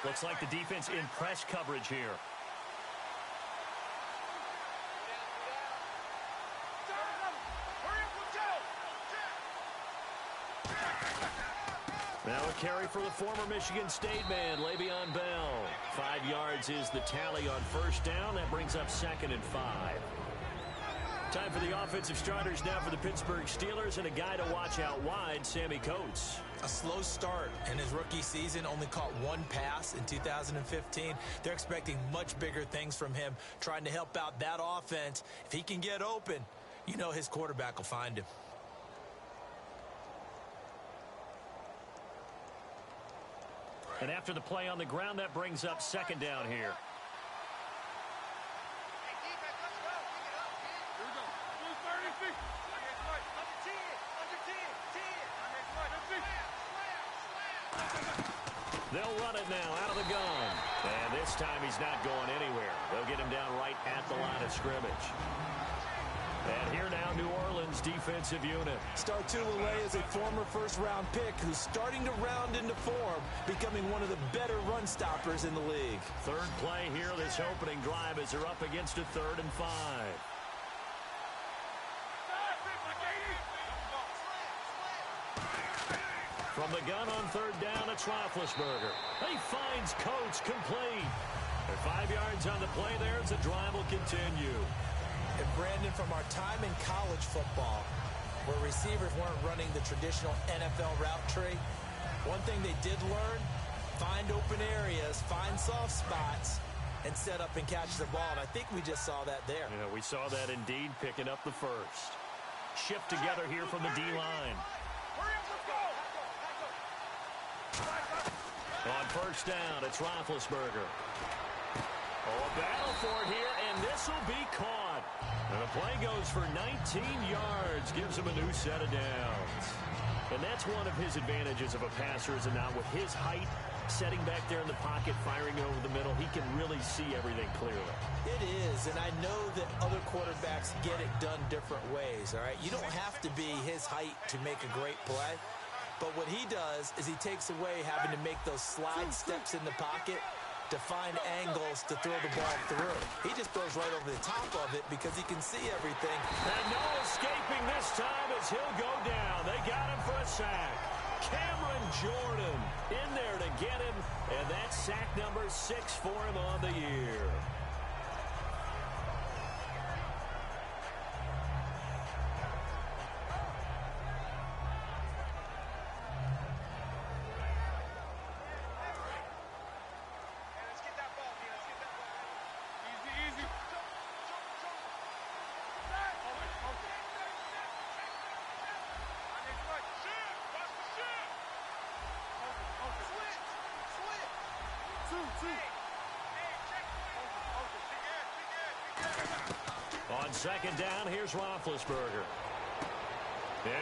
Looks like the defense in press coverage here. Now a carry for the former Michigan State man, Le'Veon Bell. 5 yards is the tally on first down. That brings up 2nd and 5. Time for the offensive starters now for the Pittsburgh Steelers, and a guy to watch out wide, Sammy Coates. A slow start in his rookie season, only caught 1 pass in 2015. They're expecting much bigger things from him, trying to help out that offense. If he can get open, you know his quarterback will find him. And after the play on the ground, that brings up 2nd down here. They'll run it now out of the gun. And this time he's not going anywhere. They'll get him down right at the line of scrimmage. And here now, New Orleans defensive unit. Startulele is a former first-round pick who's starting to round into form, becoming one of the better run stoppers in the league. Third play here, this opening drive as they're up against a 3rd and 5. From the gun on 3rd down, it's Roethlisberger. He finds Coates complete. They're 5 yards on the play there as the drive will continue. And Brandon, from our time in college football, where receivers weren't running the traditional NFL route tree, one thing they did learn, find open areas, find soft spots, and set up and catch the ball. And I think we just saw that there. Yeah, we saw that indeed, picking up the first. Shift together here from the D-line. On first down, it's Roethlisberger. Oh, a battle for it here, and this will be caught. And the play goes for 19 yards, gives him a new set of downs. And that's one of his advantages of a passer, is now with his height, setting back there in the pocket, firing over the middle, he can really see everything clearly. It is, and I know that other quarterbacks get it done different ways, all right? You don't have to be his height to make a great play. But what he does is he takes away having to make those slide steps in the pocket to find angles to throw the ball through. He just throws right over the top of it because he can see everything. And no escaping this time as he'll go down. They got him for a sack. Cameron Jordan in there to get him, and that's sack number 6 for him on the year. On second down, here's Roethlisberger.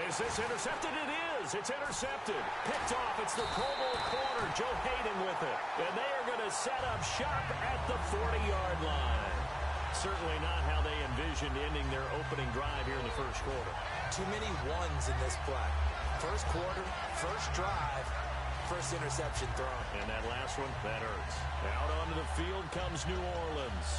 Is this intercepted? It is. It's intercepted. Picked off. It's the Pro Bowl corner, Joe Hayden with it. And they are going to set up shop at the 40-yard line. Certainly not how they envisioned ending their opening drive here in the first quarter. Too many ones in this play. First quarter, first drive, first interception thrown. And that last one, that hurts. Out onto the field comes New Orleans.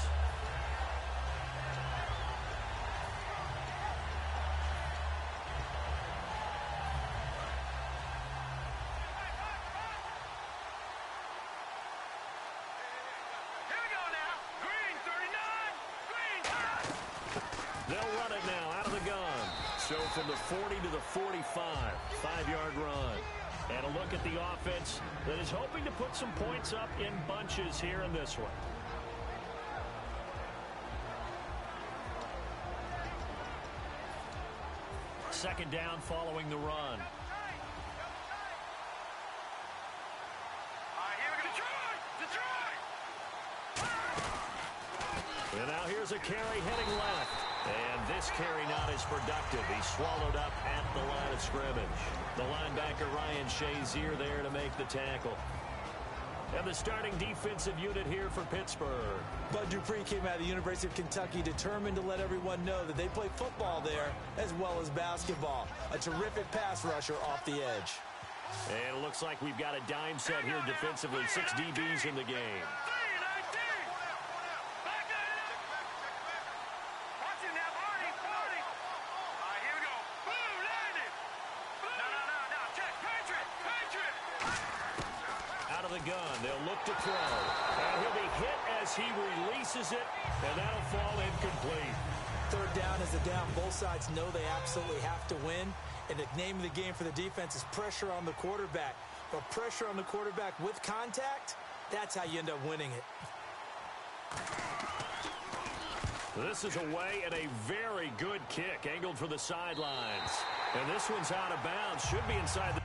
They'll run it now out of the gun. So from the 40 to the 45, 5-yard run. And a look at the offense that is hoping to put some points up in bunches here in this one. Second down following the run. And now here's a carry heading left. And this carry not as productive. He's swallowed up at the line of scrimmage. The linebacker Ryan Shazier there to make the tackle. And the starting defensive unit here for Pittsburgh. Bud Dupree came out of the University of Kentucky determined to let everyone know that they play football there as well as basketball. A terrific pass rusher off the edge. And it looks like we've got a dime set here defensively. 6 DBs in the game. Out of the gun, they'll look to throw. And he'll be hit as he releases it, and that'll fall incomplete. Third down is a down. Both sides know they absolutely have to win. And the name of the game for the defense is pressure on the quarterback. But pressure on the quarterback with contact, that's how you end up winning it. This is away and a very good kick, angled for the sidelines. And this one's out of bounds. Should be inside the...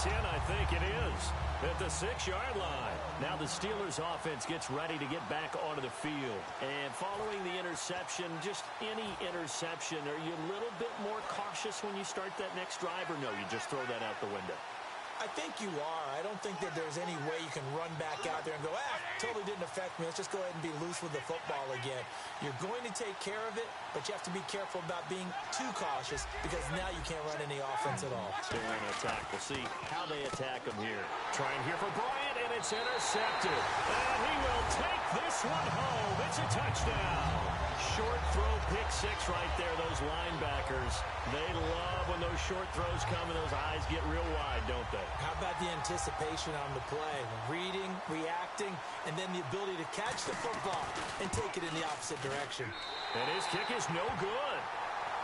I think it is at the 6-yard line. Now the Steelers offense gets ready to get back onto the field. And following the interception, just any interception, are you a little bit more cautious when you start that next drive, or no, you just throw that out the window? I think you are. I don't think that there's any way you can run back out there and go, totally didn't affect me. Let's just go ahead and be loose with the football again. You're going to take care of it, but you have to be careful about being too cautious because now you can't run any offense at all. Still want to attack. We'll see how they attack him here. Trying here for Bryant, and it's intercepted. And he will take this one home. It's a touchdown. Short throw, pick six right there. Those linebackers, they love when those short throws come and those eyes get real wide, don't they? How about the anticipation on the play? Reading, reacting, and then the ability to catch the football and take it in the opposite direction. And his kick is no good.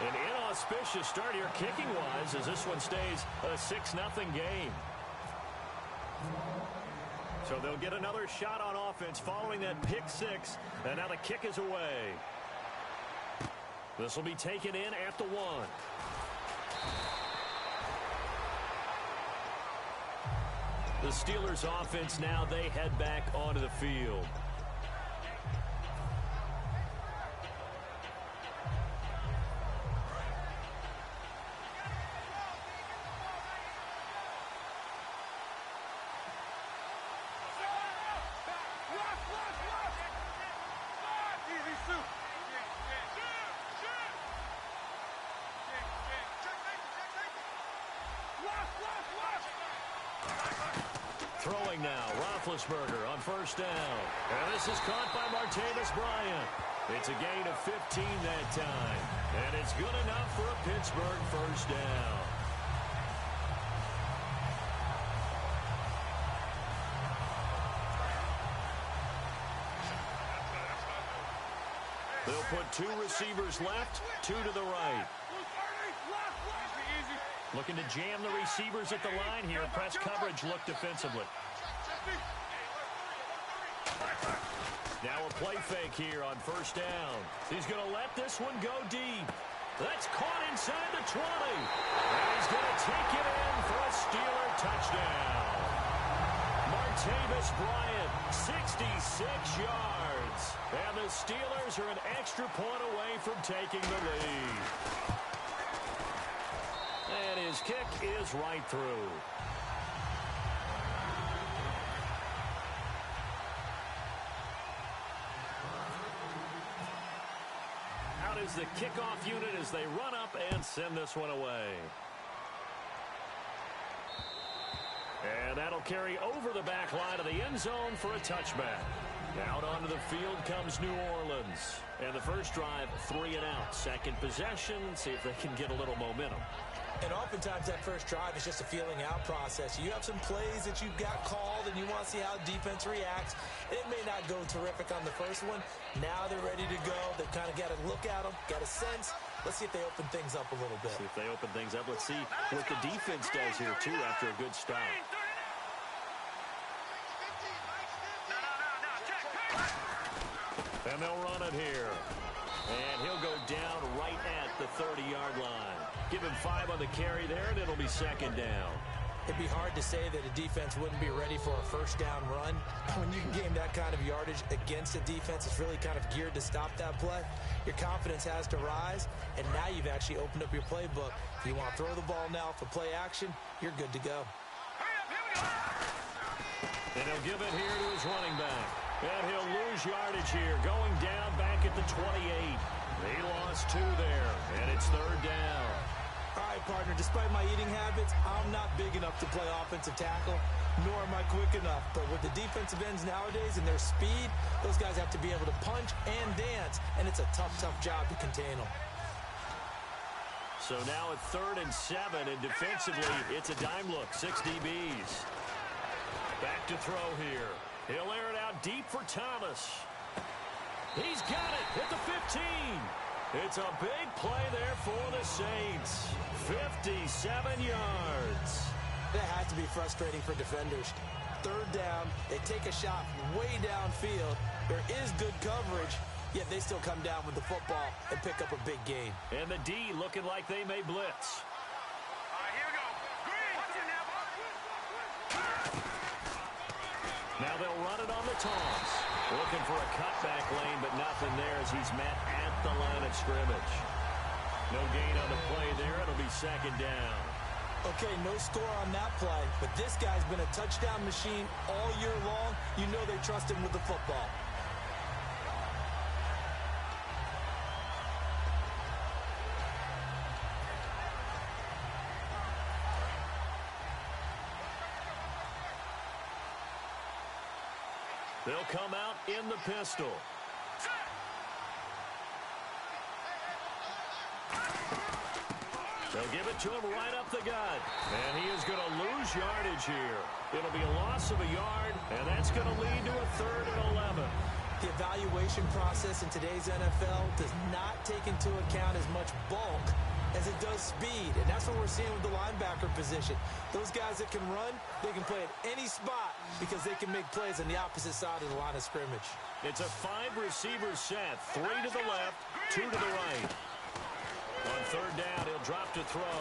An inauspicious start here kicking-wise as this one stays a 6-0 game. So they'll get another shot on offense following that pick six, and now the kick is away. This will be taken in at the 1. The Steelers offense now, they head back onto the field. Throwing now, Roethlisberger on first down. And this is caught by Martavis Bryant. It's a gain of 15 that time. And it's good enough for a Pittsburgh first down. They'll put 2 receivers left, 2 to the right. Looking to jam the receivers at the line here. Press coverage look defensively. Now a play fake here on first down. He's going to let this one go deep. That's caught inside the 20. And he's going to take it in for a Steeler touchdown. Martavis Bryant, 66 yards. And the Steelers are an extra point away from taking the lead. And his kick is right through. Out is the kickoff unit as they run up and send this one away. And that'll carry over the back line of the end zone for a touchback. Out onto the field comes New Orleans. And the first drive, 3 and out. Second possession, see if they can get a little momentum. And oftentimes that first drive is just a feeling out process. You have some plays that you've got called and you want to see how defense reacts. It may not go terrific on the first one. Now they're ready to go. They've kind of got to look at them, got a sense. Let's see if they open things up a little bit. See if they open things up. Let's see what the defense does here, too, after a good start. And they'll run it here. And he'll go down right at the 30-yard line. Give him 5 on the carry there, and it'll be second down. It'd be hard to say that a defense wouldn't be ready for a first down run. When you can gain that kind of yardage against a defense, it's really kind of geared to stop that play. Your confidence has to rise, and now you've actually opened up your playbook. If you want to throw the ball now for play action, you're good to go. And he'll give it here to his running back. And he'll lose yardage here, going down back at the 28. He lost 2 there, and it's third down. All right, partner, despite my eating habits, I'm not big enough to play offensive tackle, nor am I quick enough. But with the defensive ends nowadays and their speed, those guys have to be able to punch and dance, and it's a tough, tough job to contain them. So now at 3rd and 7, and defensively, it's a dime look, 6 DBs. Back to throw here. He'll air it out deep for Thomas. He's got it at the 15. It's a big play there for the Saints. 57 yards. That has to be frustrating for defenders. 3rd down, they take a shot way downfield. There is good coverage, yet they still come down with the football and pick up a big gain. And the D looking like they may blitz. Here we go. Green. Watch it now. Now they'll run it on the toss. Looking for a cutback lane, but nothing there as he's met at the line of scrimmage. No gain on the play there. It'll be second down. Okay, no score on that play, but this guy's been a touchdown machine all year long. You know they trust him with the football. They'll come out in the pistol. They'll give it to him right up the gut. And he is going to lose yardage here. It'll be a loss of a yard, and that's going to lead to a 3rd and 11. The evaluation process in today's NFL does not take into account as much bulk as it does speed. And that's what we're seeing with the linebacker position. Those guys that can run, they can play at any spot because they can make plays on the opposite side of the line of scrimmage. It's a 5-receiver set. 3 to the left, 2 to the right. On 3rd down, he'll drop to throw.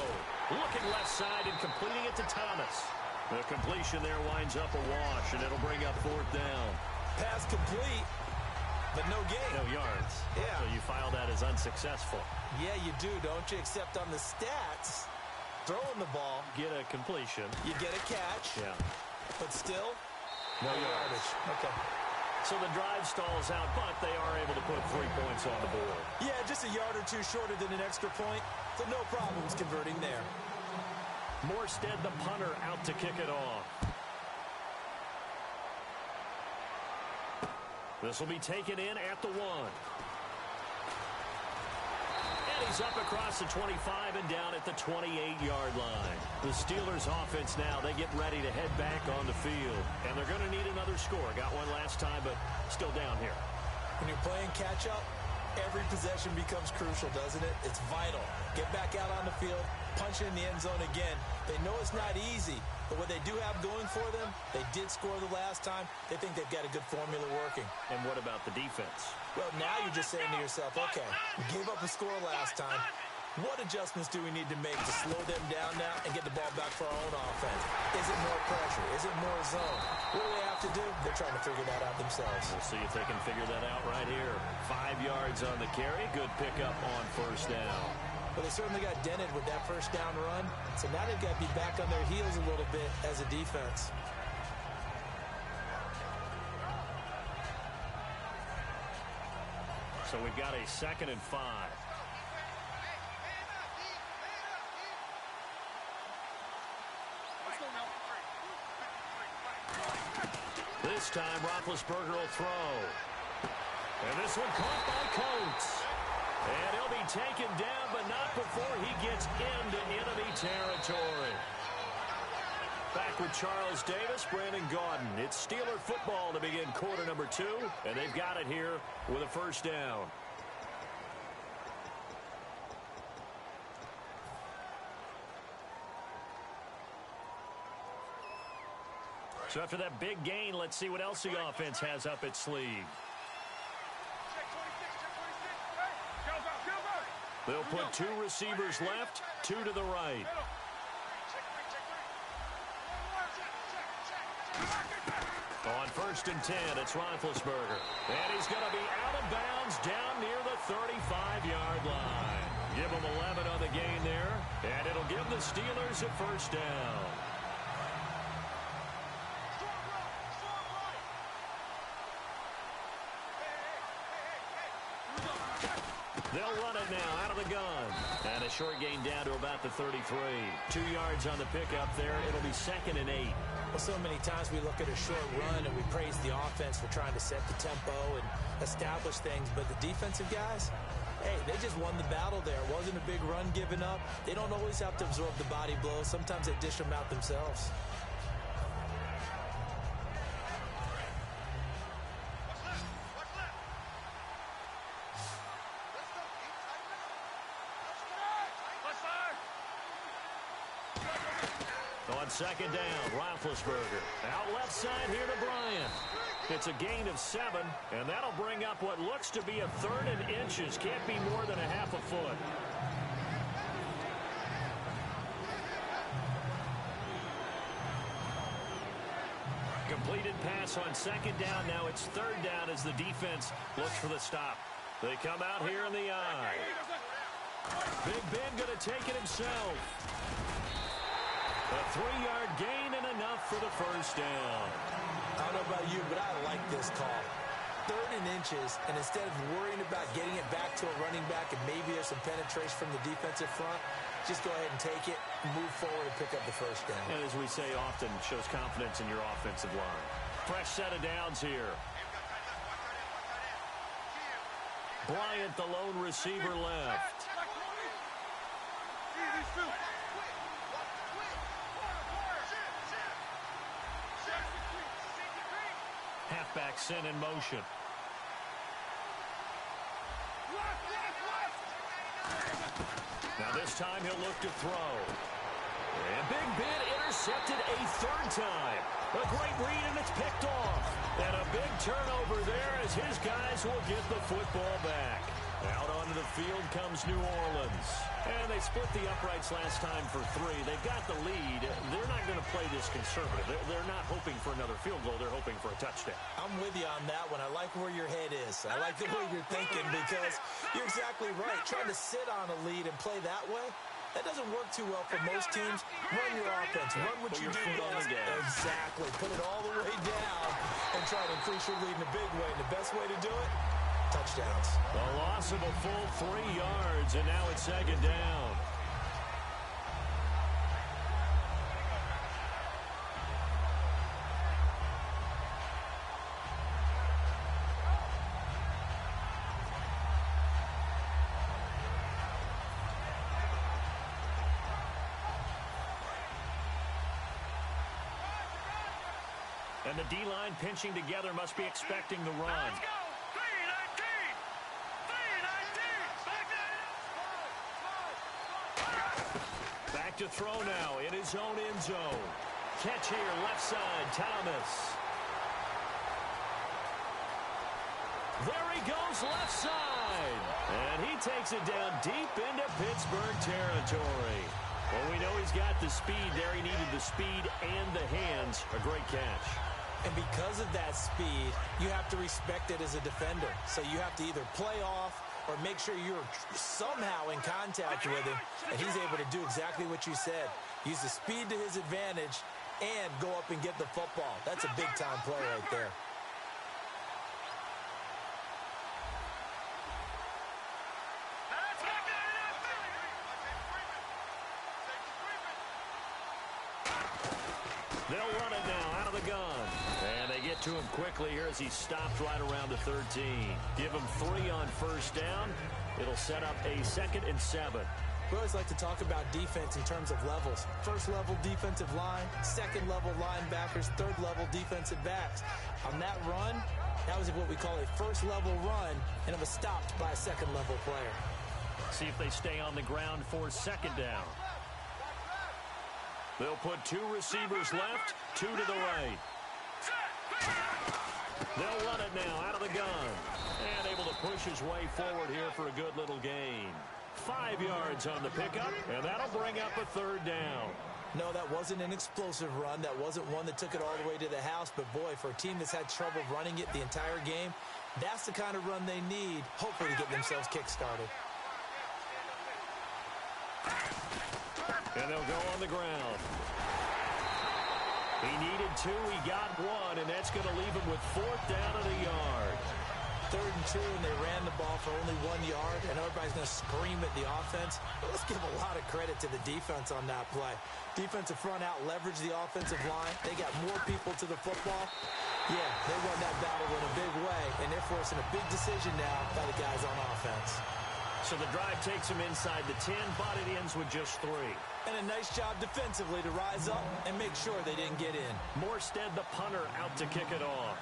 Looking left side and completing it to Thomas. The completion there winds up a wash, and it'll bring up 4th down. Pass complete, but no gain. No yards. Yeah. So you file that as unsuccessful. Yeah, you do, don't you? Except on the stats, throwing the ball, Get a completion. you get a catch, Yeah. but still, No yardage. Okay. So the drive stalls out, but they are able to put 3 points on the board. Yeah, just a yard or two shorter than an extra point, so no problems converting there. Morstead, the punter, out to kick it off. This will be taken in at the 1. And he's up across the 25 and down at the 28-yard line. The Steelers offense now, they get ready to head back on the field. And they're going to need another score. Got one last time, but still down here. When you're playing catch-up, every possession becomes crucial, doesn't it? It's vital. Get back out on the field, punch it in the end zone again. They know it's not easy, but what they do have going for them, they did score the last time. They think they've got a good formula working. And what about the defense? Well, now you're just saying to yourself, okay, we gave up a score last time. What adjustments do we need to make to slow them down now and get the ball back for our own offense? Is it more pressure? Is it more zone? What do they have to do? They're trying to figure that out themselves. We'll see if they can figure that out right here. 5 yards on the carry. Good pickup on 1st down. Well, they certainly got dented with that 1st down run. So now they've got to be back on their heels a little bit as a defense. So we've got a 2nd and 5. This time, Roethlisberger will throw. And this one caught by Coates. And he'll be taken down, but not before he gets into enemy territory. Back with Charles Davis, Brandon Gaudin. It's Steeler football to begin quarter number 2, and they've got it here with a 1st down. So after that big gain, let's see what else the offense has up its sleeve. They'll put 2 receivers left, 2 to the right. On 1st and 10, it's Roethlisberger. And he's going to be out of bounds down near the 35-yard line. Give them 11 on the gain there, and it'll give the Steelers a first down. They'll run it now out of the gun. And a short gain down to about the 33. 2 yards on the pickup there. It'll be 2nd and 8. Well, so many times we look at a short run and we praise the offense for trying to set the tempo and establish things. But the defensive guys, hey, they just won the battle there. It wasn't a big run given up. They don't always have to absorb the body blows. Sometimes they dish them out themselves. On 2nd down, Roethlisberger. Out left side here to Bryant. It's a gain of 7, and that'll bring up what looks to be a 3rd and inches. Can't be more than a half a foot. Completed pass on 2nd down. Now it's 3rd down as the defense looks for the stop. They come out here in the eye. Big Ben going to take it himself. A 3-yard gain and enough for the first down. I don't know about you, but I like this call. 3rd and inches, and instead of worrying about getting it back to a running back and maybe there's some penetration from the defensive front, just go ahead and take it, move forward, and pick up the first down. And as we say often, shows confidence in your offensive line. Fresh set of downs here. Bryant, the lone receiver, left. Halfback sent in motion. Now this time he'll look to throw. And Big Ben intercepted a 3rd time. A great read, and it's picked off. And a big turnover there as his guys will get the football back. Out onto the field comes New Orleans. And they split the uprights last time for 3. They've got the lead. They're not going to play this conservative. They're not hoping for another field goal. They're hoping for a touchdown. I'm with you on that one. I like where your head is. I like the way you're thinking because you're exactly right. Trying to sit on a lead and play that way, that doesn't work too well for most teams. Run your offense. Run what you do best. Exactly. Put it all the way down and try to increase your lead in a big way. And the best way to do it, touchdowns. A loss of a full 3 yards, and now it's 2nd down. And the D-line pinching together must be expecting the run. Let's go. 3-19. Back to throw now in his own end zone. Catch here, left side, Thomas. There he goes, left side. And he takes it down deep into Pittsburgh territory. Well, we know he's got the speed there. He needed the speed and the hands. A great catch. And because of that speed, you have to respect it as a defender. So you have to either play off or make sure you're somehow in contact with him, and he's able to do exactly what you said. Use the speed to his advantage and go up and get the football. That's a big-time play right there. They'll run it now out of the gun. And they get to him quickly here as he stopped right around the 13. Give him 3 on first down. It'll set up a 2nd and 7. We always like to talk about defense in terms of levels. First level defensive line, second level linebackers, third level defensive backs. On that run, that was what we call a first level run, and it was stopped by a second level player. See if they stay on the ground for 2nd down. They'll put 2 receivers left, 2 to the right. They'll run it now out of the gun. And able to push his way forward here for a good little gain. 5 yards on the pickup, and that'll bring up a third down. No, that wasn't an explosive run. That wasn't one that took it all the way to the house. But, boy, for a team that's had trouble running it the entire game, that's the kind of run they need, hopefully, to get themselves kick-started. And they'll go on the ground. He needed 2. He got 1, and that's going to leave him with 4th down and a yard. 3rd and 2, and they ran the ball for only 1 yard. I know everybody's going to scream at the offense, but let's give a lot of credit to the defense on that play. Defensive front out leveraged the offensive line. They got more people to the football. Yeah, they won that battle in a big way, and they're forcing a big decision now by the guys on offense. So the drive takes him inside the 10, but it ends with just 3. And a nice job defensively to rise up and make sure they didn't get in. Morstead, the punter, out to kick it off.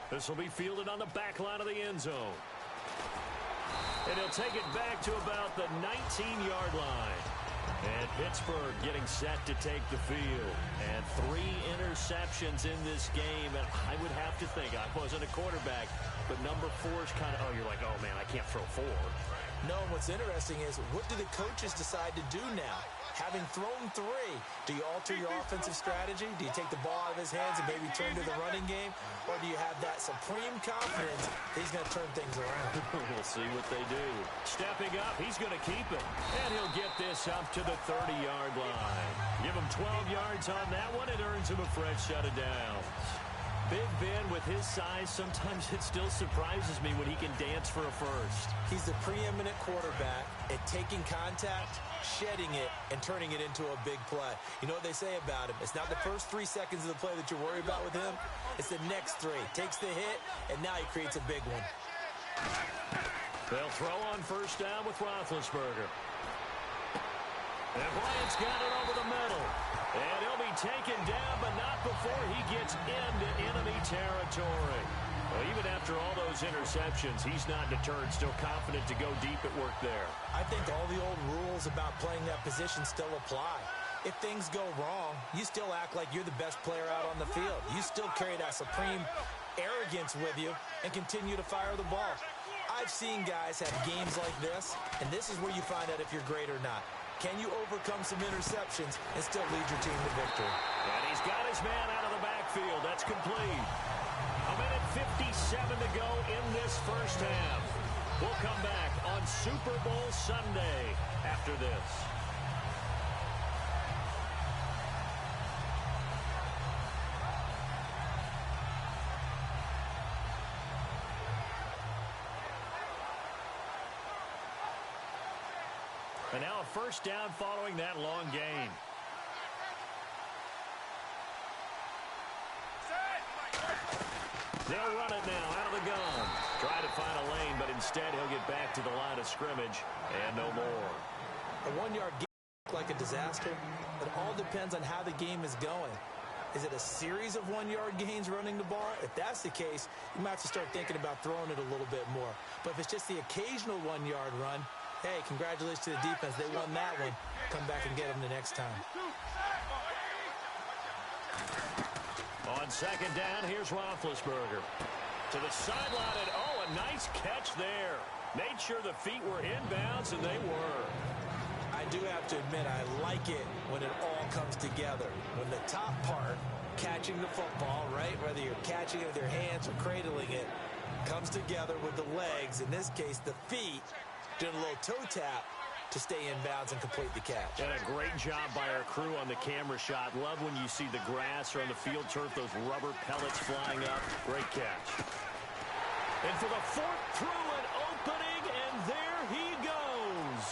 This will be fielded on the back line of the end zone. And he'll take it back to about the 19-yard line. And Pittsburgh getting set to take the field. And 3 interceptions in this game. And I would have to think, I wasn't a quarterback, but number 4 is kind of, you're like, oh, man, I can't throw 4. No, what's interesting is, what do the coaches decide to do now? Having thrown 3, do you alter your offensive strategy? Do you take the ball out of his hands and maybe turn to the running game? Or do you have that supreme confidence that he's going to turn things around? We'll see what they do. Stepping up, he's going to keep it. And he'll get this up to the 30-yard line. Give him 12 yards on that one. It earns him a fresh set of downs. Big Ben, with his size, sometimes it still surprises me when he can dance for a first. He's the preeminent quarterback at taking contact, shedding it, and turning it into a big play. You know what they say about him? It's not the first 3 seconds of the play that you're worried about with him. It's the next 3. Takes the hit, and now he creates a big one. They'll throw on first down with Roethlisberger. And Bryant's got it over the middle. And he'll be taken down, but not before he gets into enemy territory. Well, even after all those interceptions, he's not deterred, still confident to go deep at work there. I think all the old rules about playing that position still apply. If things go wrong, you still act like you're the best player out on the field. You still carry that supreme arrogance with you and continue to fire the ball. I've seen guys have games like this, and this is where you find out if you're great or not. Can you overcome some interceptions and still lead your team to victory? And he's got his man out of the backfield. That's complete. 1:57 to go in this first half. We'll come back on Super Bowl Sunday after this. And now a first down following that long gain. They'll run it now out of the gun. Try to find a lane, but instead he'll get back to the line of scrimmage and no more. A 1-yard gain looks like a disaster. It all depends on how the game is going. Is it a series of 1-yard gains running the ball? If that's the case, you might have to start thinking about throwing it a little bit more. But if it's just the occasional 1-yard run, hey, congratulations to the defense. They won that one. Come back and get them the next time. On second down, here's Roethlisberger. To the sideline, and a nice catch there. Made sure the feet were inbounds, and they were. I do have to admit, I like it when it all comes together. When the top part, catching the football, right, whether you're catching it with your hands or cradling it, comes together with the legs, in this case, the feet, doing a little toe tap to stay in bounds and complete the catch. And a great job by our crew on the camera shot. Love when you see the grass or on the field turf, those rubber pellets flying up. Great catch. And for the 4th, through an opening, and there he goes.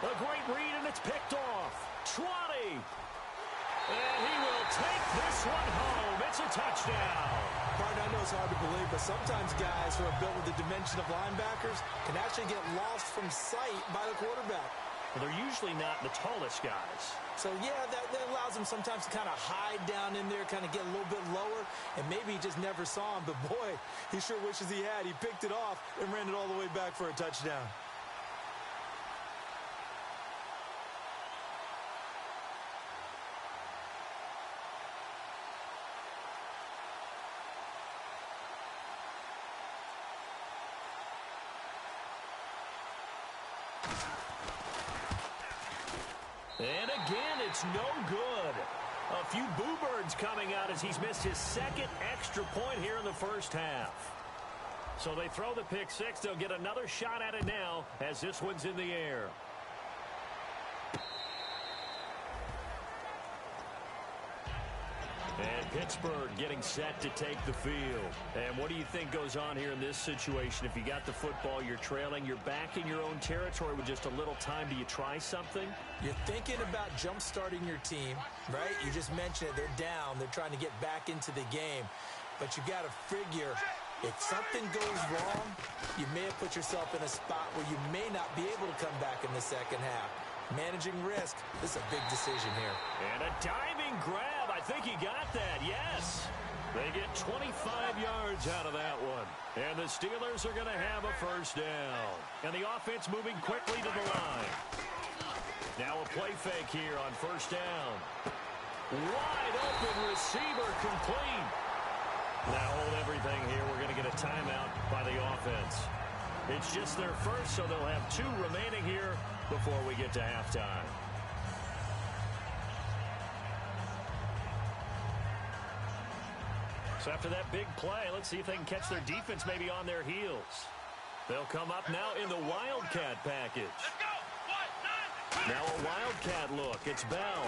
A great read, and it's picked off. 20. And he will take this one home. It's a touchdown. Partner, I know it's hard to believe, but sometimes guys who are built with the dimension of linebackers can actually get lost from sight by the quarterback. Well, they're usually not the tallest guys. So, yeah, that allows them sometimes to kind of hide down in there, kind of get a little bit lower, and maybe he just never saw him. But, boy, he sure wishes he had. He picked it off and ran it all the way back for a touchdown. And again, it's no good. A few boo birds coming out as he's missed his second extra point here in the first half. So they throw the pick six. They'll get another shot at it now as this one's in the air. And Pittsburgh getting set to take the field. And what do you think goes on here in this situation? If you got the football, you're trailing, you're back in your own territory with just a little time. Do you try something? You're thinking about jump-starting your team, right? You just mentioned it. They're down. They're trying to get back into the game. But you got to figure, if something goes wrong, you may have put yourself in a spot where you may not be able to come back in the second half. Managing risk, this is a big decision here. And a diving grab. I think he got that, yes. They get 25 yards out of that one. And the Steelers are going to have a first down. And the offense moving quickly to the line. Now a play fake here on first down. Wide open receiver complete. Now hold everything here. We're going to get a timeout by the offense. It's just their first, so they'll have 2 remaining here before we get to halftime. So after that big play, let's see if they can catch their defense maybe on their heels. They'll come up now in the Wildcat package. Now a Wildcat look. It's Bell.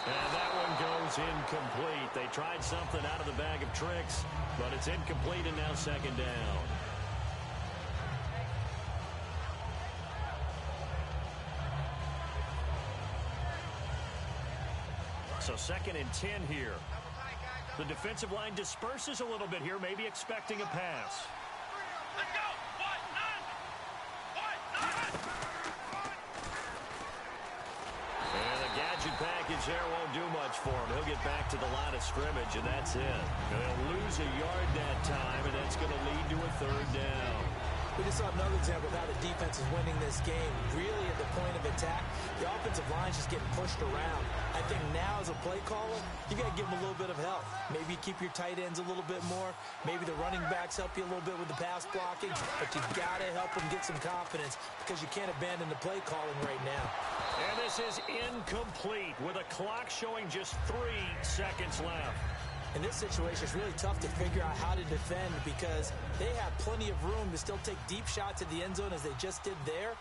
And that one goes incomplete. They tried something out of the bag of tricks, but it's incomplete and now second down. So 2nd and 10 here. The defensive line disperses a little bit here, maybe expecting a pass. Let's go! And the gadget package there won't do much for him. He'll get back to the line of scrimmage, and that's it. They'll lose a yard that time, and that's going to lead to a third down. We just saw another example of how the defense is winning this game. Really at the point of attack, the offensive line's just getting pushed around. I think now as a play caller, you got to give them a little bit of help. Maybe keep your tight ends a little bit more. Maybe the running backs help you a little bit with the pass blocking. But you got to help them get some confidence because you can't abandon the play calling right now. And this is incomplete with a clock showing just 3 seconds left. In this situation, it's really tough to figure out how to defend because they have plenty of room to still take deep shots at the end zone as they just did there.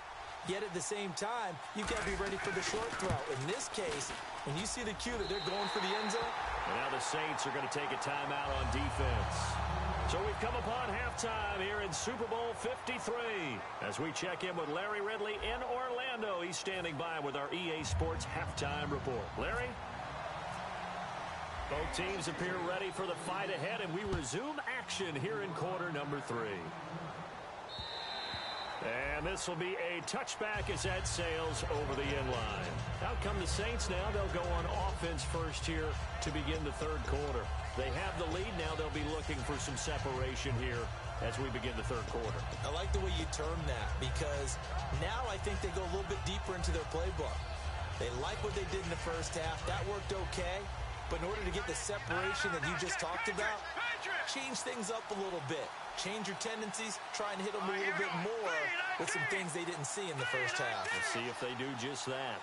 Yet at the same time, you've got to be ready for the short throw. In this case, when you see the cue that they're going for the end zone. And now the Saints are going to take a timeout on defense. So we've come upon halftime here in Super Bowl 53. As we check in with Larry Ridley in Orlando. He's standing by with our EA Sports halftime report. Larry? Both teams appear ready for the fight ahead, and we resume action here in quarter number 3. And this will be a touchback as that sails over the end line. Out come the Saints now. They'll go on offense first here to begin the third quarter. They have the lead now. They'll be looking for some separation here as we begin the third quarter. I like the way you term that because now I think they go a little bit deeper into their playbook. They like what they did in the first half. That worked okay. But in order to get the separation that you just talked about, change things up a little bit. Change your tendencies, try and hit them a little bit more with some things they didn't see in the first half. Let's see if they do just that.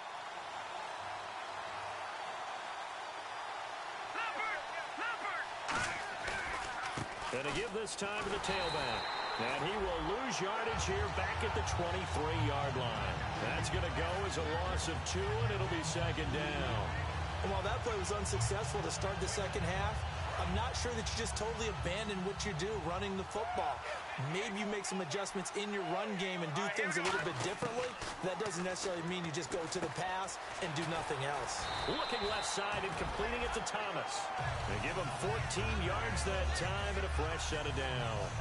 And to give this time to the tailback. And he will lose yardage here back at the 23-yard line. That's going to go as a loss of 2, and it'll be second down. And while that play was unsuccessful to start the second half, I'm not sure that you just totally abandon what you do running the football. Maybe you make some adjustments in your run game and do things a little bit differently. That doesn't necessarily mean you just go to the pass and do nothing else. Looking left side and completing it to Thomas. They give him 14 yards that time and a fresh set of downs.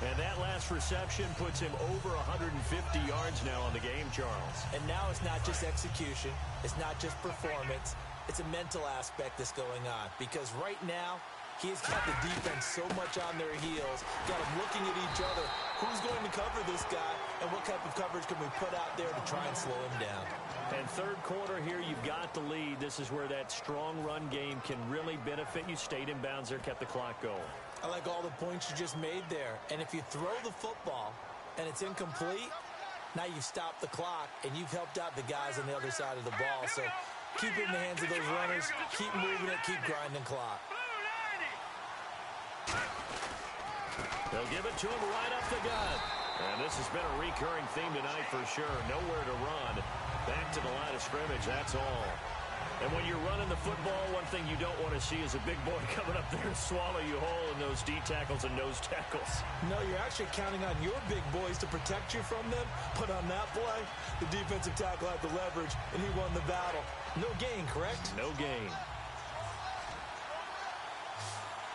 And that last reception puts him over 150 yards now on the game, Charles. And now it's not just execution. It's not just performance. It's a mental aspect that's going on because right now he's got the defense so much on their heels, got them looking at each other. Who's going to cover this guy and what type of coverage can we put out there to try and slow him down? And third quarter here, you've got the lead. This is where that strong run game can really benefit you. Stayed in bounds there, kept the clock going. I like all the points you just made there. And if you throw the football and it's incomplete, Now you've stopped the clock, and you've helped out the guys on the other side of the ball. So keep it in the hands of those runners. Keep moving it. Keep grinding clock. They'll give it to him right up the gut. And this has been a recurring theme tonight for sure. Nowhere to run. Back to the line of scrimmage, that's all. And when you're running the football, one thing you don't want to see is a big boy coming up there and swallow you whole in those D tackles and nose tackles. No, you're actually counting on your big boys to protect you from them. But on that play, the defensive tackle had the leverage, and he won the battle. No gain, correct? No gain.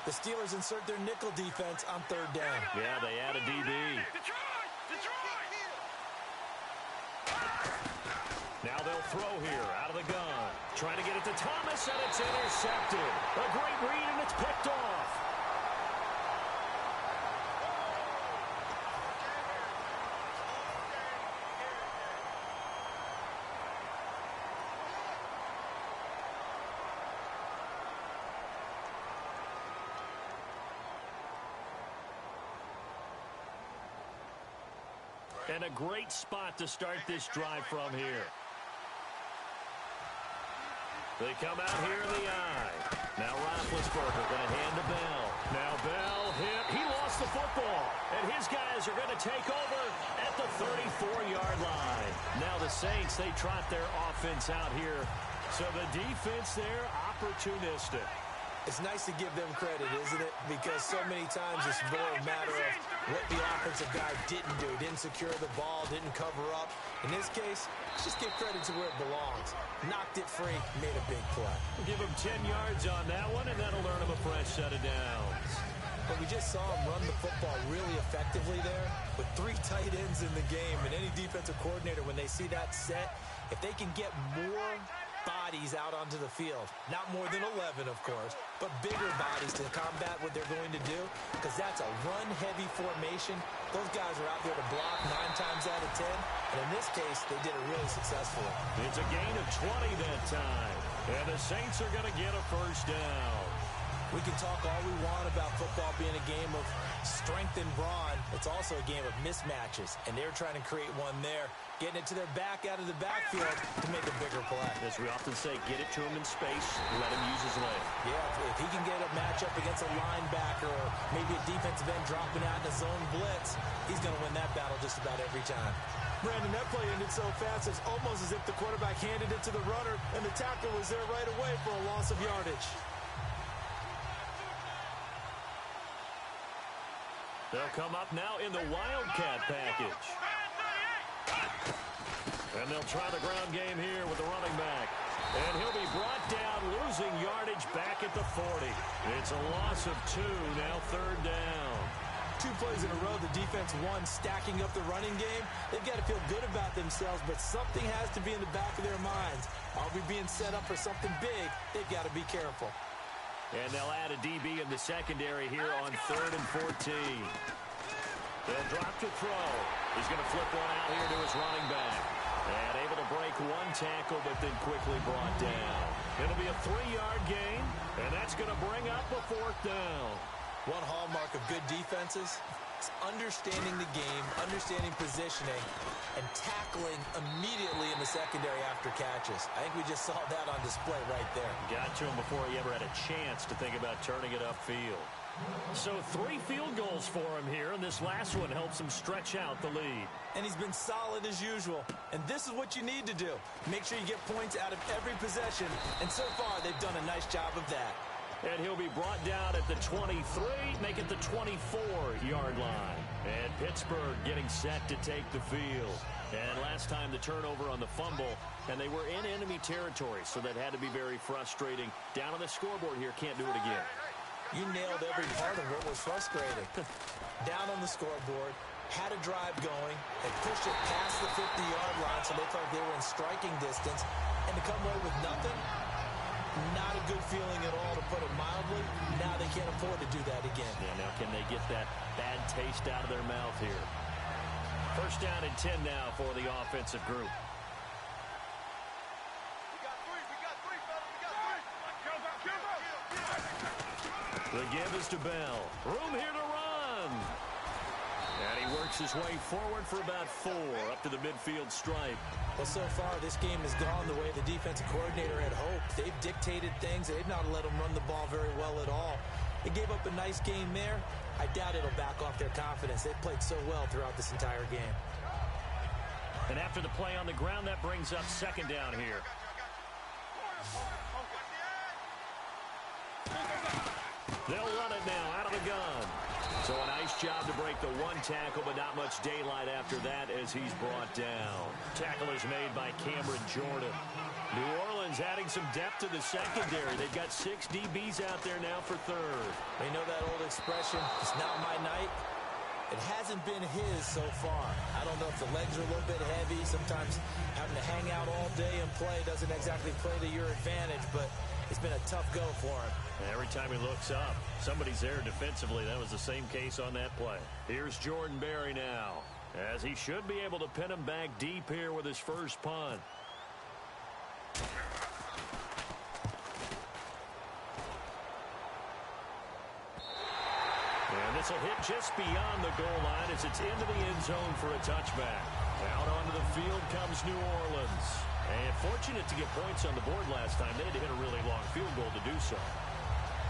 The Steelers insert their nickel defense on third down. Yeah, they add a DB. Now they'll throw here out of the gun. Trying to get it to Thomas, and it's intercepted. A great read, and it's picked off. And a great spot to start this drive from here. They come out here in the eye. Now Roethlisberger going to hand to Bell. Now Bell hit. He lost the football. And his guys are going to take over at the 34-yard line. Now the Saints, they trot their offense out here. So the defense there, opportunistic. It's nice to give them credit, isn't it? Because so many times it's more a matter of what the offensive guy didn't do. Didn't secure the ball, didn't cover up. In this case, let's just give credit to where it belongs. Knocked it free, made a big play. We'll give him 10 yards on that one, and that'll earn him a fresh set of downs. But we just saw him run the football really effectively there with 3 tight ends in the game. And any defensive coordinator, when they see that set, if they can get more bodies out onto the field, not more than 11, of course, but bigger bodies to combat what they're going to do, because that's a run-heavy formation. Those guys are out there to block 9 times out of 10, and in this case, they did it really successfully. It's a gain of 20 that time, and the Saints are going to get a first down. We can talk all we want about football being a game of strength and brawn. It's also a game of mismatches, and they're trying to create one there, getting it to their back out of the backfield to make a bigger play. As we often say, get it to him in space, let him use his leg. Yeah, if he can get a matchup against a linebacker or maybe a defensive end dropping out in a zone blitz, he's going to win that battle just about every time. Brandon, that play ended so fast, it's almost as if the quarterback handed it to the runner, and the tackle was there right away for a loss of yardage. They'll come up now in the Wildcat package. And they'll try the ground game here with the running back. And he'll be brought down, losing yardage back at the 40. It's a loss of 2, now third down. 2 plays in a row, the defense won, stacking up the running game. They've got to feel good about themselves, but something has to be in the back of their minds. Are we being set up for something big? They've got to be careful. And they'll add a DB in the secondary here on 3rd and 14. They'll drop to throw. He's going to flip one out here to his running back. And able to break 1 tackle, but then quickly brought down. It'll be a 3-yard gain, and that's going to bring up a 4th down. One hallmark of good defenses is understanding the game, understanding positioning, and tackling immediately in the secondary after catches. I think we just saw that on display right there. Got to him before he ever had a chance to think about turning it upfield. So 3 field goals for him here, and this last one helps him stretch out the lead. And he's been solid as usual. And this is what you need to do. Make sure you get points out of every possession. And so far, they've done a nice job of that. And he'll be brought down at the 23, make it the 24-yard line. And Pittsburgh getting set to take the field. And last time the turnover on the fumble, and they were in enemy territory, so that had to be very frustrating. Down on the scoreboard here, can't do it again. You nailed every part of what was frustrating. Down on the scoreboard, had a drive going, they pushed it past the 50-yard line, so they felt they were in striking distance, and to come away with nothing, not a good feeling at all, to put it mildly. Now they can't afford to do that again. Yeah, now can they get that bad taste out of their mouth here? First down and 10 now for the offensive group. The give is to Bell. Room here to run. And he works works his way forward for about 4 up to the midfield stripe. Well, so far, this game has gone the way the defensive coordinator had hoped. They've dictated things. They've not let them run the ball very well at all. They gave up a nice game there. I doubt it'll back off their confidence. They've played so well throughout this entire game. And after the play on the ground, that brings up second down here. They'll run it now out of the gun. So a nice job to break the one tackle, but not much daylight after that as he's brought down. Tackle is made by Cameron Jordan. New Orleans adding some depth to the secondary. They've got 6 DBs out there now for third. You know that old expression, it's not my night? It hasn't been his so far. I don't know if the legs are a little bit heavy. Sometimes having to hang out all day and play doesn't exactly play to your advantage, but it's been a tough go for him. Every time he looks up, somebody's there defensively. That was the same case on that play. Here's Jordan Berry now, as he should be able to pin him back deep here with his first punt. And this will hit just beyond the goal line as it's into the end zone for a touchback. Out onto the field comes New Orleans. And fortunate to get points on the board last time. They had to hit a really long field goal to do so.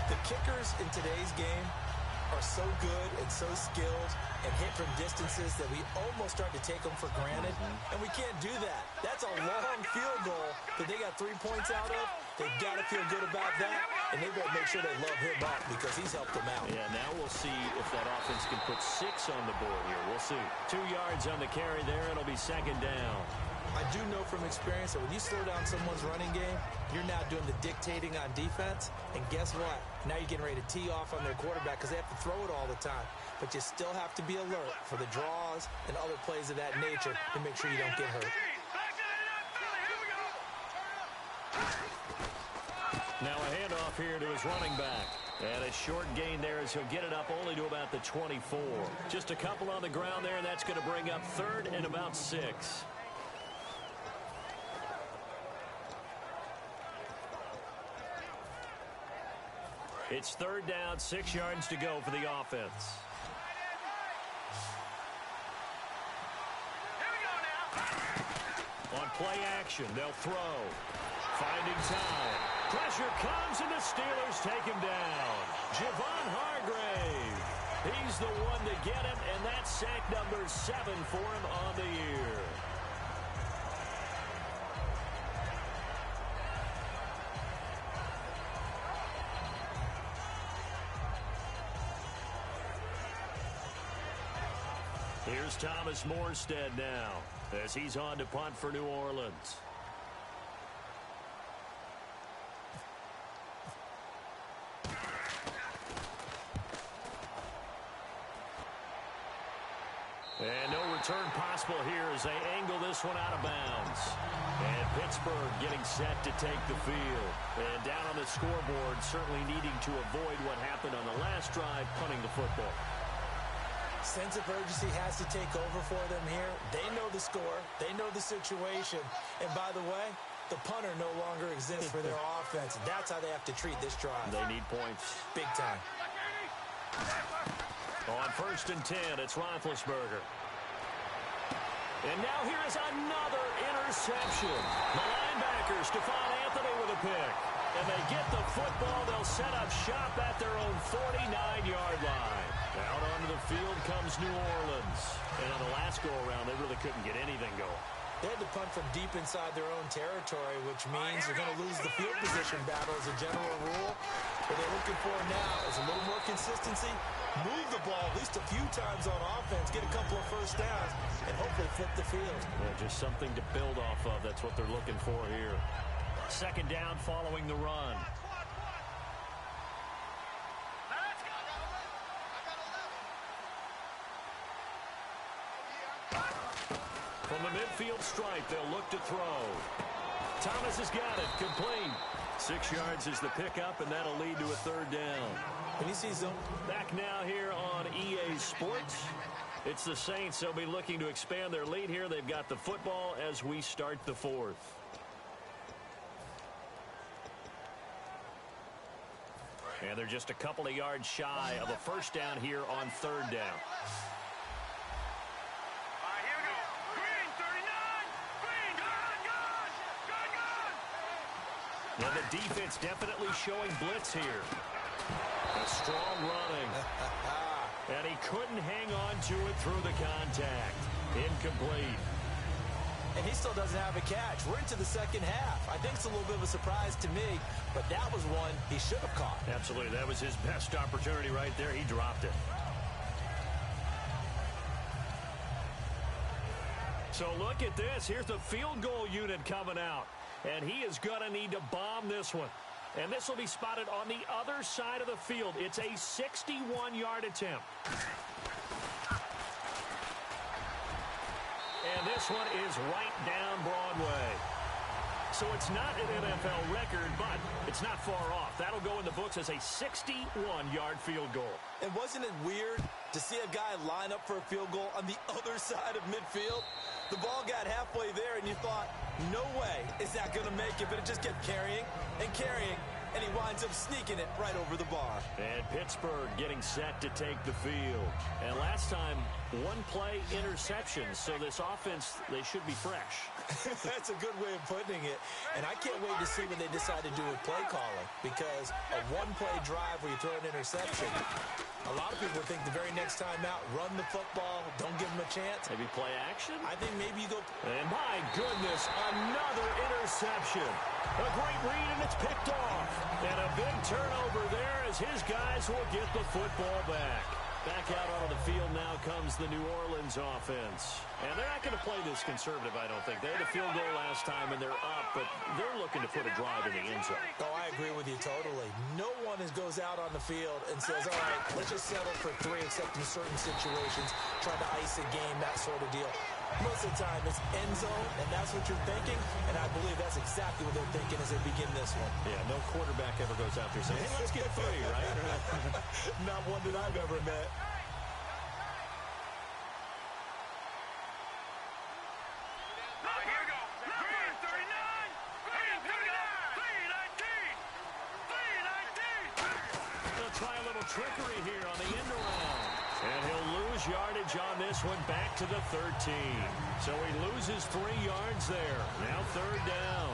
The kickers in today's game are so good and so skilled and hit from distances that we almost start to take them for granted. And we can't do that. That's a long field goal that they got 3 points out of. They've got to feel good about that. And they better make sure they love him up because he's helped them out. Yeah, now we'll see if that offense can put 6 on the board here. We'll see. 2 yards on the carry there. It'll be second down. I do know from experience that when you slow down someone's running game, you're now doing the dictating on defense. And guess what? Now you're getting ready to tee off on their quarterback because they have to throw it all the time. But you still have to be alert for the draws and other plays of that nature to make sure you don't get hurt. Now a handoff here to his running back. And a short gain there as he'll get it up only to about the 24. Just a couple on the ground there, and that's going to bring up third and about 6. It's third down, 6 yards to go for the offense. On play action, they'll throw. Finding time. Pressure comes, and the Steelers take him down. Javon Hargrave. He's the one to get him, and that's sack number 7 for him on the year. Here's Thomas Morstead now as he's on to punt for New Orleans. And no return possible here as they angle this one out of bounds. And Pittsburgh getting set to take the field. And down on the scoreboard, certainly needing to avoid what happened on the last drive, punting the football. Sense of urgency has to take over for them here. They know the score. They know the situation. And by the way, the punter no longer exists for their offense. That's how they have to treat this drive. They need points. Big time. On 1st and 10, it's Roethlisberger. And now here is another interception. The linebacker, Stephon Anthony with a pick. And they get the football. They'll set up shop at their own 49-yard line. Out onto the field comes New Orleans. And on the last go-around, they really couldn't get anything going. They had to punt from deep inside their own territory, which means they're going to lose the field position battle as a general rule. What they're looking for now is a little more consistency, move the ball at least a few times on offense, get a couple of first downs, and hopefully flip the field. Yeah, just something to build off of. That's what they're looking for here. Second down following the run. From the midfield stripe, they'll look to throw. Thomas has got it. Complete. 6 yards is the pickup, and that'll lead to a third down. When you see zone. Back now here on EA Sports. It's the Saints. They'll be looking to expand their lead here. They've got the football as we start the fourth. And they're just a couple of yards shy of a first down here on third down. And the defense definitely showing blitz here. A strong running. And he couldn't hang on to it through the contact. Incomplete. And he still doesn't have a catch. We're into the second half. I think it's a little bit of a surprise to me, but that was one he should have caught. Absolutely. That was his best opportunity right there. He dropped it. So look at this. Here's the field goal unit coming out. And he is going to need to bomb this one. And this will be spotted on the other side of the field. It's a 61-yard attempt. And this one is right down Broadway. So it's not an NFL record, but it's not far off. That'll go in the books as a 61-yard field goal. And wasn't it weird to see a guy line up for a field goal on the other side of midfield? The ball got halfway there, and you thought, no way is that going to make it, but it just kept carrying and carrying, and he winds up sneaking it right over the bar. And Pittsburgh getting set to take the field. And last time, one-play interceptions, so this offense, they should be fresh. That's a good way of putting it. And I can't wait to see what they decide to do with play calling, because a one-play drive where you throw an interception, a lot of people think the very next time out, run the football, don't give them a chance. Maybe play action? I think maybe you go. And my goodness, another interception. A great read, and it's picked off. And a big turnover there as his guys will get the football back. Back out onto the field now comes the New Orleans offense. And they're not going to play this conservative, I don't think. They had a field goal last time, and they're up, but they're looking to put a drive in the end zone. Oh, I agree with you totally. No one goes out on the field and says, all right, let's just settle for 3, except in certain situations, try to ice a game, that sort of deal. Most of the time, it's end zone, and that's what you're thinking, and I believe that's exactly what they're thinking as they begin this one. Yeah, no quarterback ever goes out there saying, hey, let's get 3, right? Not one that I've ever met. Here we go. Green 39. Green 39. 319. 319. They'll try a little trickery here on the end around. And he'll lose yardage on this one back to the 13. So he loses 3 yards there. Now 3rd down.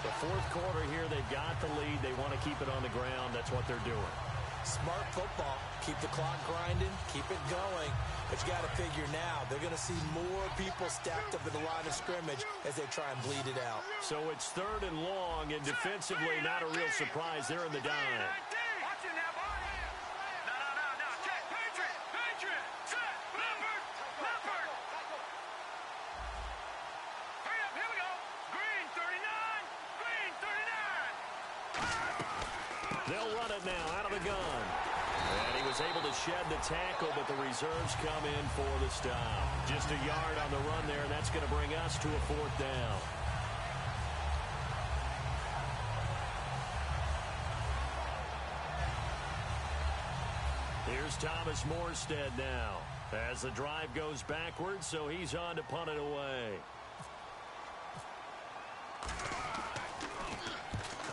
The 4th quarter here, they've got the lead. They want to keep it on the ground. That's what they're doing. Smart football. Keep the clock grinding. Keep it going. But you got to figure now, they're going to see more people stacked up at the line of scrimmage as they try and bleed it out. So it's 3rd and long, and defensively not a real surprise. They're in the dime. Watch it now, boy. No. Check. Patriot. Set. Leopard. Hurry up. Here we go. Green 39. Green 39. They'll run it now out of the gun. And he was able to shed the tackle, but the reserves come in for the stop. Just a yard on the run there, and that's going to bring us to a 4th down. Here's Thomas Morstead now as the drive goes backwards, so he's on to punt it away.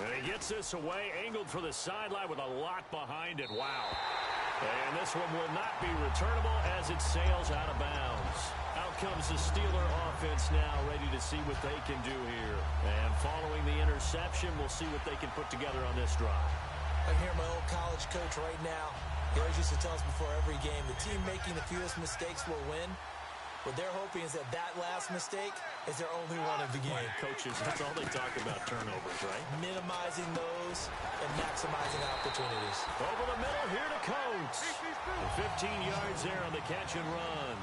And he gets this away, angled for the sideline with a lot behind it. Wow. And this one will not be returnable as it sails out of bounds. Out comes the Steeler offense now, ready to see what they can do here. And following the interception, we'll see what they can put together on this drive. I hear my old college coach right now. He always used to tell us before every game, the team making the fewest mistakes will win. What they're hoping is that last mistake is their only one of the game. Coaches, that's all they talk about, turnovers, right? Minimizing those and maximizing opportunities. Over the middle, here to Coates. 15 yards there on the catch and run.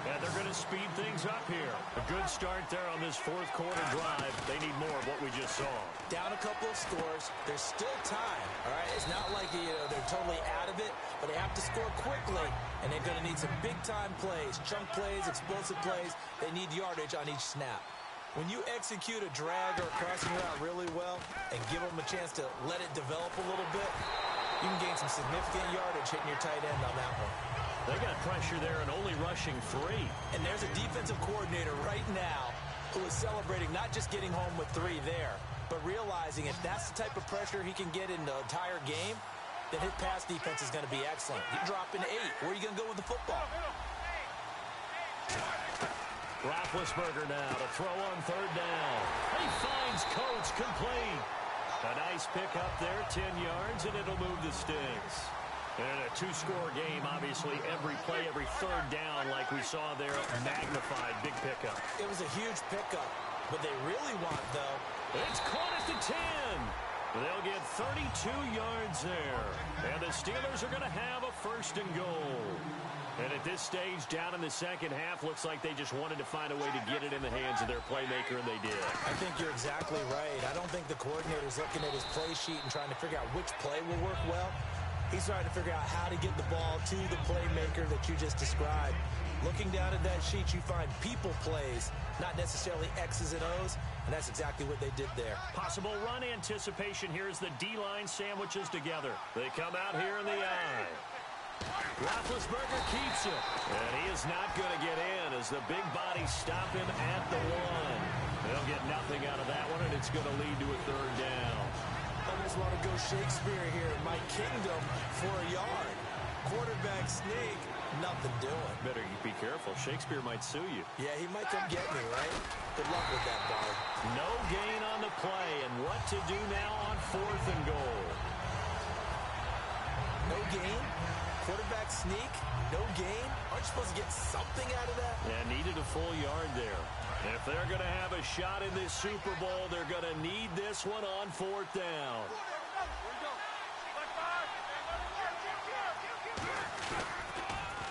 And they're going to speed things up here. A good start there on this 4th quarter drive. They need more of what we just saw. Down a couple of scores. There's still time, all right? It's not like they're totally out of it, but they have to score quickly, and they're going to need some big-time plays, chunk plays, explosive plays. They need yardage on each snap. When you execute a drag or a crossing route really well and give them a chance to let it develop a little bit, you can gain some significant yardage hitting your tight end on that one. They got pressure there and only rushing 3. And there's a defensive coordinator right now who is celebrating not just getting home with 3 there, but realizing if that's the type of pressure he can get in the entire game, then his pass defense is going to be excellent. You drop into 8. Where are you going to go with the football? Roethlisberger now to throw on 3rd down. He finds Coates complete. A nice pick up there, 10 yards, and it'll move the sticks. And a two-score game, obviously, every play, every third down, like we saw there, magnified, big pickup. It was a huge pickup. What they really want, though, it's caught at the 10. They'll get 32 yards there. And the Steelers are going to have a first and goal. And at this stage, down in the second half, looks like they just wanted to find a way to get it in the hands of their playmaker, and they did. I think you're exactly right. I don't think the coordinator's looking at his play sheet and trying to figure out which play will work well. He's trying to figure out how to get the ball to the playmaker that you just described. Looking down at that sheet, you find people plays, not necessarily X's and O's, and that's exactly what they did there. Possible run anticipation here as the D-line sandwiches together. They come out here in the eye. Roethlisberger keeps it, and he is not going to get in as the big bodies stop him at the 1. They'll get nothing out of that one, and it's going to lead to a third down. Almost want to go Shakespeare here. My kingdom for a yard. Quarterback sneak, nothing doing. Better be careful. Shakespeare might sue you. Yeah, he might come get me, right? Good luck with that, Bard. No gain on the play, and what to do now on 4th and goal. No gain? Quarterback sneak? No gain? Aren't you supposed to get something out of that? Yeah, needed a full yard there. If they're going to have a shot in this Super Bowl, they're going to need this one on 4th down.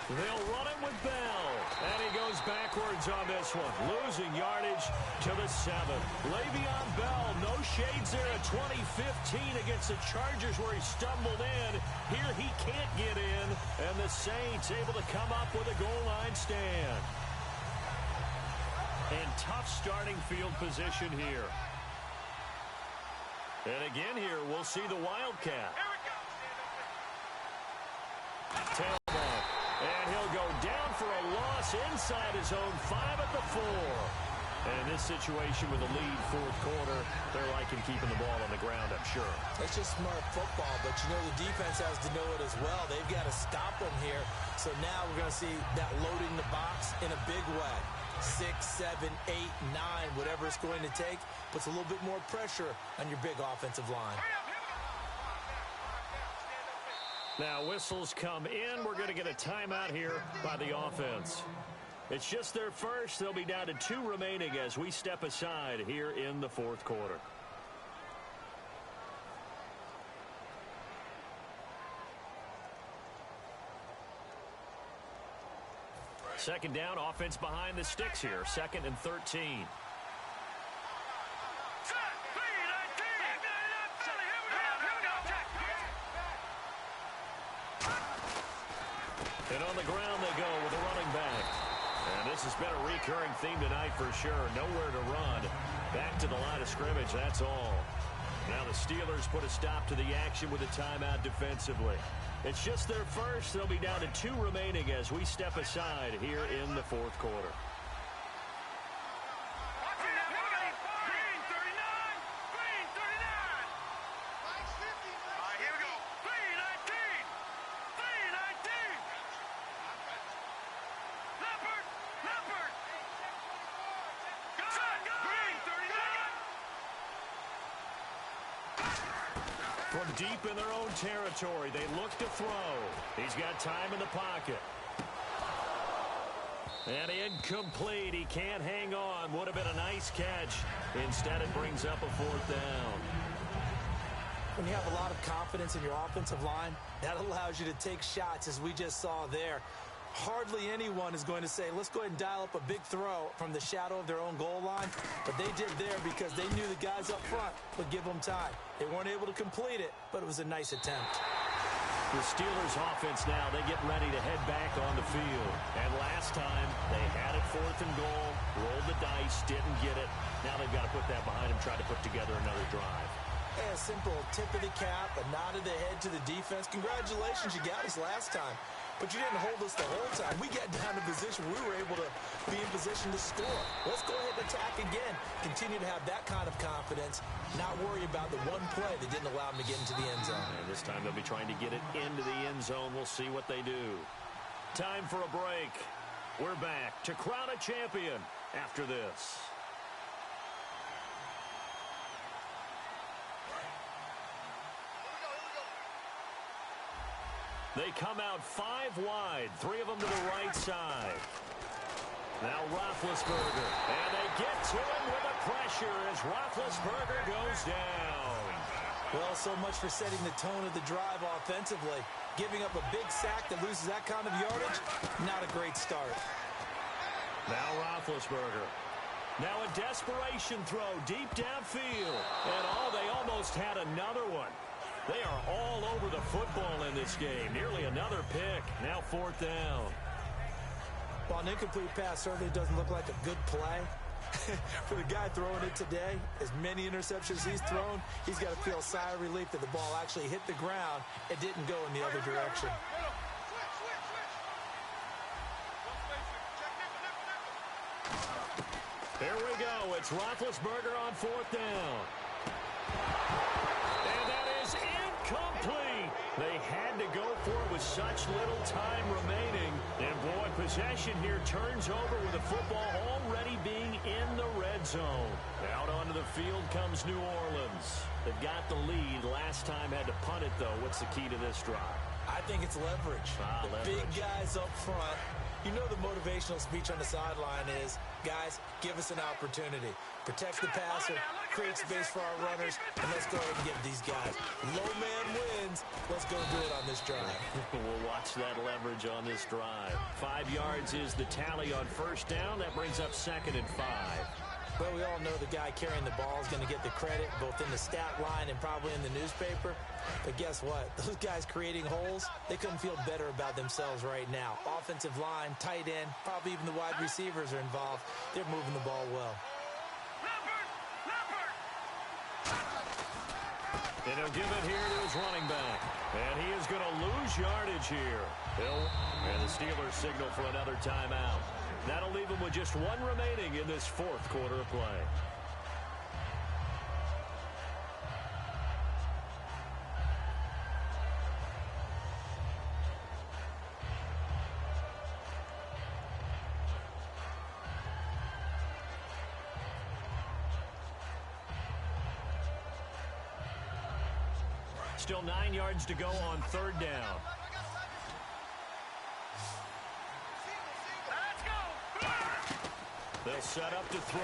They'll run it with Bell, and he goes backwards on this one, losing yardage to the 7. Le'Veon Bell, no shades there at 2015 against the Chargers where he stumbled in. Here he can't get in, and the Saints able to come up with a goal line stand. And tough starting field position here. And again here, we'll see the Wildcat. Tailback. And he'll go down for a loss inside his own 5 at the 4. And in this situation with a lead 4th quarter, they're liking keeping the ball on the ground, I'm sure. That's just smart football, but you know the defense has to know it as well. They've got to stop them here. So now we're going to see that loading the box in a big way. 6, 7, 8, 9, whatever it's going to take, puts a little bit more pressure on your big offensive line. Now whistles come in. We're going to get a timeout here by the offense. It's just their first. They'll be down to 2 remaining as we step aside here in the 4th quarter. Second down, offense behind the sticks here. 2nd and 13. And on the ground they go with a running back. And this has been a recurring theme tonight for sure. Nowhere to run. Back to the line of scrimmage, that's all. Now the Steelers put a stop to the action with a timeout defensively. It's just their first. They'll be down to 2 remaining as we step aside here in the 4th quarter. From deep in their own territory, they look to throw. He's got time in the pocket. And incomplete. He can't hang on. Would have been a nice catch. Instead, it brings up a 4th down. When you have a lot of confidence in your offensive line, that allows you to take shots, as we just saw there. Hardly anyone is going to say, let's go ahead and dial up a big throw from the shadow of their own goal line. But they did there because they knew the guys up front would give them time. They weren't able to complete it, but it was a nice attempt. The Steelers offense now, they get ready to head back on the field. And last time, they had it 4th and goal, rolled the dice, didn't get it. Now they've got to put that behind them, try to put together another drive. Hey, a simple tip of the cap, a nod of the head to the defense. Congratulations, you got us last time. But you didn't hold us the whole time. We got down to position we were able to be in position to score. Let's go ahead and attack again. Continue to have that kind of confidence, not worry about the one play that didn't allow them to get into the end zone. And this time they'll be trying to get it into the end zone. We'll see what they do. Time for a break. We're back to crown a champion after this. They come out 5 wide, 3 of them to the right side. Now Roethlisberger, and they get to him with the pressure as Roethlisberger goes down. Well, so much for setting the tone of the drive offensively. Giving up a big sack that loses that kind of yardage, not a great start. Now Roethlisberger. Now a desperation throw deep downfield. And they almost had another one. They are all over the football in this game. Nearly another pick. Now 4th down. While an incomplete pass certainly doesn't look like a good play, for the guy throwing it today, as many interceptions he's thrown, he's got to feel a sigh of relief that the ball actually hit the ground and didn't go in the other direction. Here we go. It's Roethlisberger on 4th down. And that is incomplete. They had to go for it with such little time remaining. And, boy, possession here turns over with the football already being in the red zone. Out onto the field comes New Orleans. They've got the lead. Last time had to punt it, though. What's the key to this drive? I think it's leverage. Leverage. Big guys up front. You know the motivational speech on the sideline is, guys, give us an opportunity. Protect the passer, create space for our runners, and let's go ahead and give these guys. Low man wins. Let's go do it on this drive. We'll watch that leverage on this drive. 5 yards is the tally on 1st down. That brings up 2nd and 5. Well, we all know the guy carrying the ball is going to get the credit, both in the stat line and probably in the newspaper. But guess what? Those guys creating holes, they couldn't feel better about themselves right now. Offensive line, tight end, probably even the wide receivers are involved. They're moving the ball well. And he'll give it here to his running back. And he is going to lose yardage here. And the Steelers signal for another timeout. That'll leave him with just 1 remaining in this 4th quarter of play. Still 9 yards to go on 3rd down. They'll set up to throw.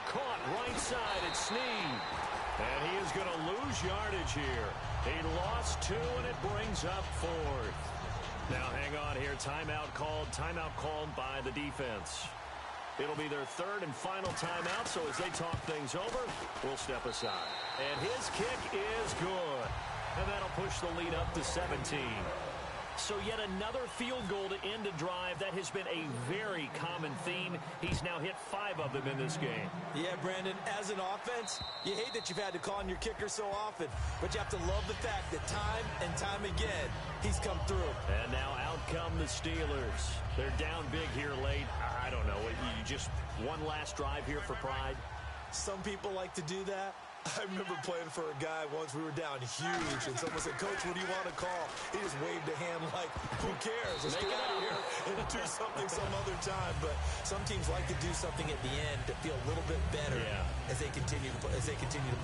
Caught right side at Snead. And he is going to lose yardage here. He lost 2, and it brings up 4th. Now hang on here. Timeout called by the defense. It'll be their 3rd and final timeout, so as they talk things over, we'll step aside. And his kick is good. And that'll push the lead up to 17. So yet another field goal to end a drive. That has been a very common theme. He's now hit 5 of them in this game. Yeah, Brandon, as an offense, you hate that you've had to call on your kicker so often, but you have to love the fact that time and time again, he's come through. And now out come the Steelers. They're down big here late. I don't know. You just one last drive here for pride? Some people like to do that. I remember playing for a guy once. We were down huge, and someone said, "Coach, what do you want to call?" He just waved a hand like, "Who cares? Let's get out of here and do something some other time." But some teams like to do something at the end to feel a little bit better as they continue to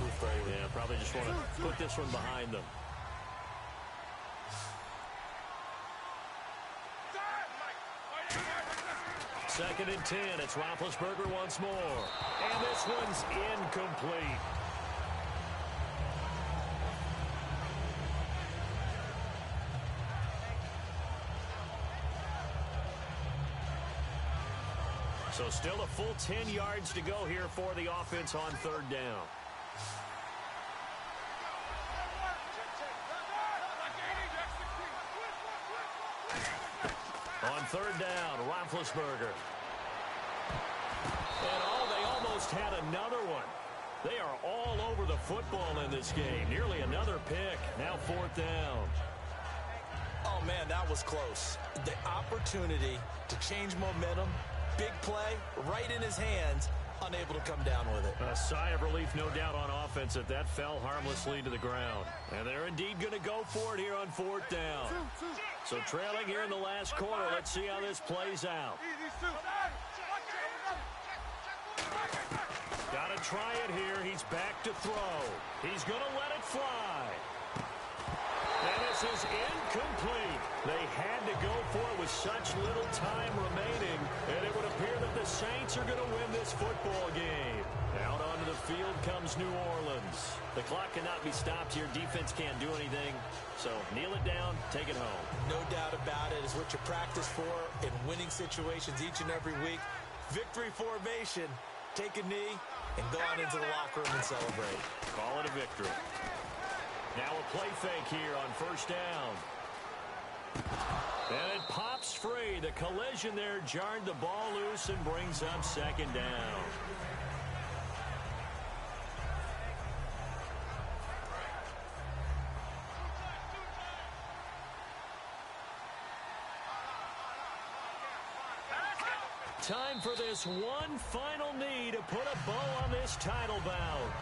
move forward. Yeah, probably just want to put this one behind them. Second and 10. It's Roethlisberger once more, and this one's incomplete. So still a full 10 yards to go here for the offense on 3rd down. On 3rd down, Roethlisberger. And they almost had another one. They are all over the football in this game. Nearly another pick. Now 4th down. Oh, man, that was close. The opportunity to change momentum, big play, right in his hands, unable to come down with it. A sigh of relief, no doubt, on offense that fell harmlessly to the ground. And they're indeed going to go for it here on 4th down. So trailing here in the last quarter. Let's see how this plays out. Got to try it here. He's back to throw. He's going to let it fly. And his This is incomplete. They had to go for it with such little time remaining, and it would appear that the Saints are going to win this football game. Out onto the field comes New Orleans. The clock cannot be stopped here. Defense can't do anything. So kneel it down, take it home. No doubt about it. It's what you practice for in winning situations each and every week. Victory formation. Take a knee and go on into the locker room and celebrate. Call it a victory. Now a play fake here on first down. And it pops free. The collision there jarred the ball loose and brings up second down. Time for this one final knee to put a bow on this title bout.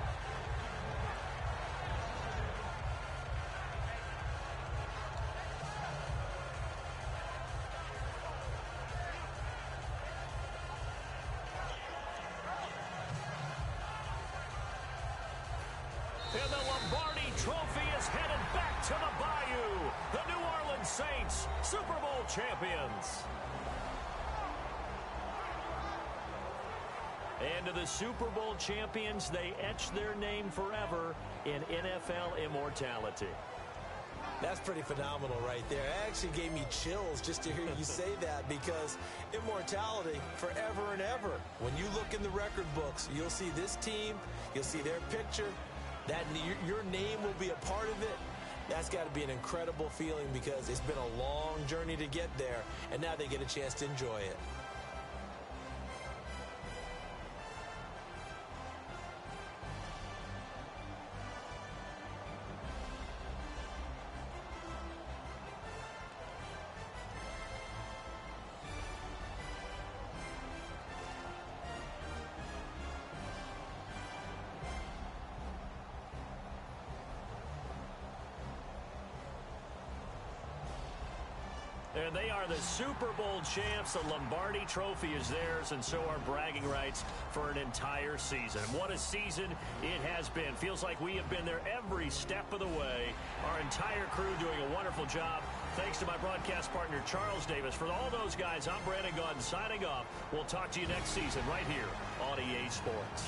And the Lombardi Trophy is headed back to the Bayou. The New Orleans Saints, Super Bowl champions. And to the Super Bowl champions, they etch their name forever in NFL immortality. That's pretty phenomenal right there. It actually gave me chills just to hear you say that, because immortality forever and ever. When you look in the record books, you'll see this team, you'll see their picture, that your name will be a part of it. That's got to be an incredible feeling, because it's been a long journey to get there, and now they get a chance to enjoy it. And they are the Super Bowl champs. The Lombardi Trophy is theirs, and so are bragging rights for an entire season. What a season it has been. Feels like we have been there every step of the way. Our entire crew doing a wonderful job. Thanks to my broadcast partner, Charles Davis. For all those guys, I'm Brandon Gaudin signing off. We'll talk to you next season right here on EA Sports.